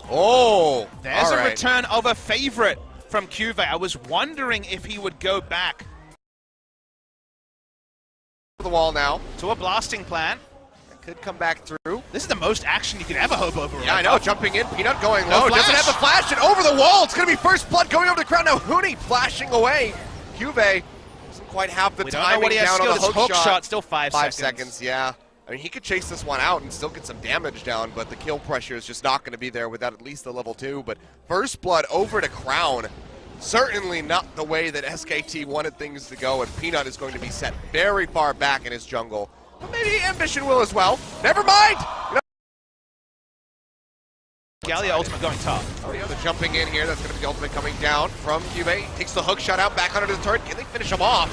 Oh, there's a return of a favorite from Cuve. I was wondering if he would go back the wall now to a blasting plan. Could come back through. This is the most action you could ever hope over. Yeah, I know. Jumping in, Peanut going low. Doesn't have the flash, and over the wall. It's going to be first blood going over the crowd. Now Huni flashing away. Cuve doesn't quite have the timing down on the hook shot. Still 5 seconds. 5 seconds, yeah. I mean, he could chase this one out and still get some damage down, but the kill pressure is just not going to be there without at least the level 2. But first blood over to Crown. Certainly not the way that SKT wanted things to go, and Peanut is going to be set very far back in his jungle. But maybe Ambition will as well. Never mind! You know, Gallia ultimate going top. Oh, yeah, they're jumping in here. That's going to be the ultimate coming down from Cuve. Takes the hook shot out back under the turret. Can they finish him off?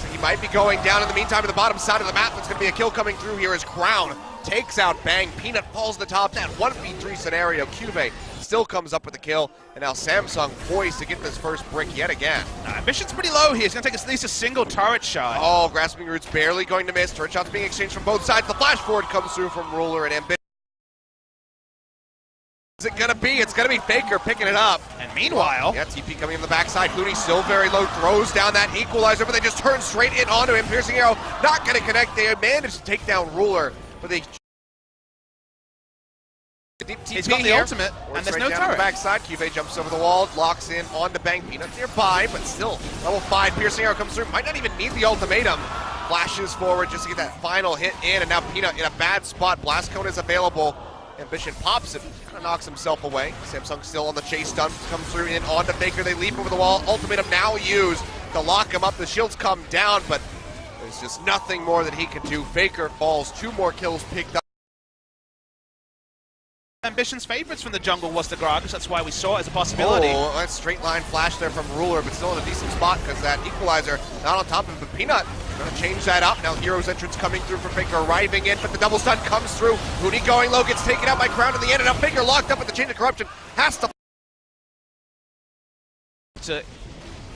So he might be going down in the meantime to the bottom side of the map. That's going to be a kill coming through here as Crown takes out Bang. Peanut falls to the top. That 1v3 scenario. Cuve still comes up with the kill. And now Samsung poised to get this first brick yet again. Ambition's pretty low here. He's going to take at least a single turret shot. Oh, Grasping Roots barely going to miss. Turret shots being exchanged from both sides. The flash forward comes through from Ruler and Ambition. Is it going to be? It's going to be Faker picking it up. And meanwhile... Yeah, TP coming in the backside. Looney still very low. Throws down that equalizer, but they just turn straight in onto him. Piercing arrow not going to connect. They managed to take down Ruler, but they... He's got the ultimate, and there's no turret. The backside, Cuve jumps over the wall, locks in on the Bang. Peanut nearby, but still level 5. Piercing arrow comes through. Might not even need the ultimatum. Flashes forward just to get that final hit in, and now Peanut in a bad spot. Blast Cone is available. Ambition pops it, kind of knocks himself away. Samsung still on the chase stun, comes through in onto Faker. They leap over the wall. Ultimatum now used to lock him up. The shields come down, but there's just nothing more that he can do. Faker falls. 2 more kills picked up. Ambition's favorites from the jungle was the Gragas. That's why we saw it as a possibility. Oh, that straight line flash there from Ruler, but still in a decent spot because that equalizer not on top of him. But Peanut going to change that up. Now Hero's entrance coming through for Faker, arriving in, but the double stun comes through. Huni going low, gets taken out by Crown in the end, and now Faker locked up with the chain of corruption. Has to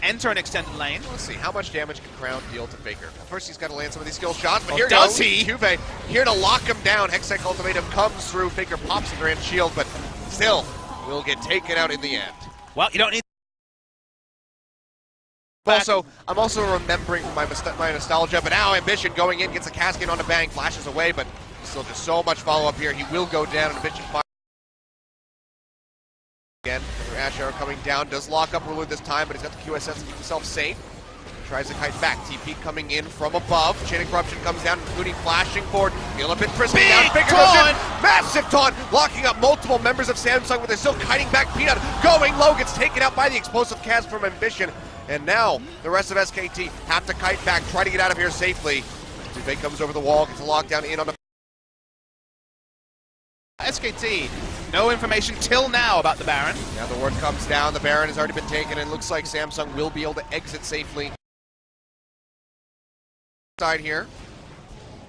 enter an extended lane. Let's see, how much damage can Crown deal to Faker? First, he's got to land some of these skill shots, but oh, here does goes he? Cuve here to lock him down. Hextech ultimatum comes through. Faker pops the Grand Shield, but still will get taken out in the end. Well, you don't need... Also, I'm also remembering my nostalgia, but now Ambition going in, gets a casket on the Bang, flashes away, but still just so much follow-up here. He will go down, and Ambition fire. Again, Ash Arrow coming down, does lock up Ruler this time, but he's got the QSS to keep himself safe. Tries to kite back, TP coming in from above. Chain of Corruption comes down, including flashing forward. Feel a bit frisky down, Faker goes in. Massive taunt, locking up multiple members of Samsung, but they're still kiting back. Peanut going low, gets taken out by the explosive cast from Ambition. And now the rest of SKT have to kite back, try to get out of here safely. Duvet comes over the wall, gets a lockdown in on the... SKT, no information till now about the Baron. Now the word comes down, the Baron has already been taken, and looks like Samsung will be able to exit safely. Side here.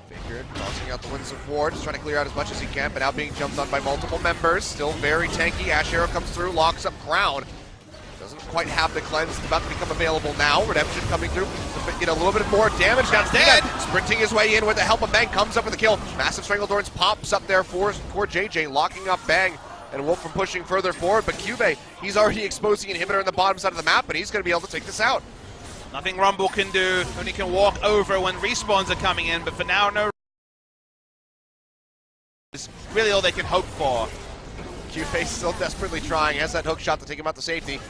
Faker tossing out the Winds of War, just trying to clear out as much as he can, but now being jumped on by multiple members. Still very tanky. Ash Arrow comes through, locks up Crown. Doesn't quite have the cleanse. It's about to become available now. Redemption coming through to get a little bit more damage. Now dead. Sprinting his way in with the help of Bang, comes up with a kill. Massive Strangledorns pops up there for JJ, locking up Bang and Wolf from pushing further forward. But Cuve, he's already exposing inhibitor on the bottom side of the map, but he's going to be able to take this out. Nothing Rumble can do. Only can walk over when respawns are coming in, but for now, no. It's really all they can hope for. Cuve still desperately trying, has that hook shot to take him out to safety.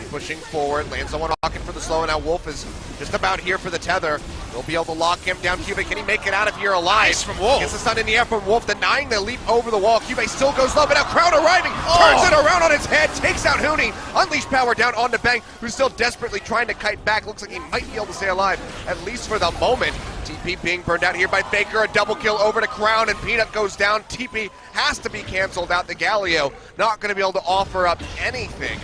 Pushing forward, lands on one rocket for the slow, and now Wolf is just about here for the tether. They'll be able to lock him down. Cuve, can he make it out of here alive? Nice from Wolf. Gets the stun in the air from Wolf, denying the leap over the wall. Cuve still goes low, but now Crown arriving, turns it around on his head, takes out Huni. Unleash power down onto Bang, who's still desperately trying to kite back. Looks like he might be able to stay alive, at least for the moment. TP being burned out here by Faker, a double kill over to Crown, and Peanut goes down. TP has to be canceled out. The Galio not going to be able to offer up anything.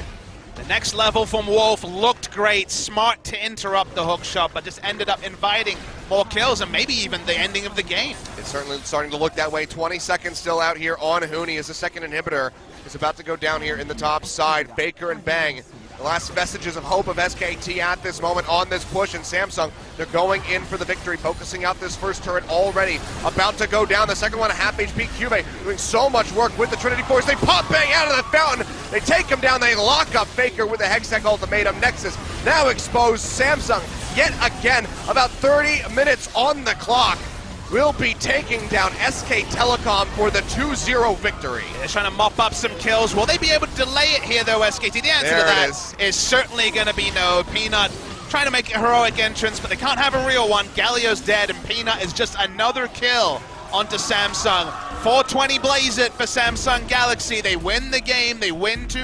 The next level from Wolf looked great, smart to interrupt the hook shot, but just ended up inviting more kills and maybe even the ending of the game. It's certainly starting to look that way. 20 seconds still out here on Huni as the second inhibitor is about to go down here in the top side. Faker and Bang, the last vestiges of hope of SKT at this moment on this push, and Samsung They're going in for the victory, focusing out this first turret already. About to go down. The second one, half HP. Cube doing so much work with the Trinity Force. They pop bang out of the fountain. They take him down. They lock up Faker with the Hextech ultimatum. Nexus now exposed. Samsung yet again, about 30 minutes on the clock, will be taking down SK Telecom for the 2-0 victory. They're trying to mop up some kills. Will they be able to delay it here, though, SKT? The answer to that is certainly going to be no. Peanut trying to make a heroic entrance, but they can't have a real one. Galio's dead, and Peanut is just another kill onto Samsung. 420 blaze it for Samsung Galaxy. They win the game. They win 2.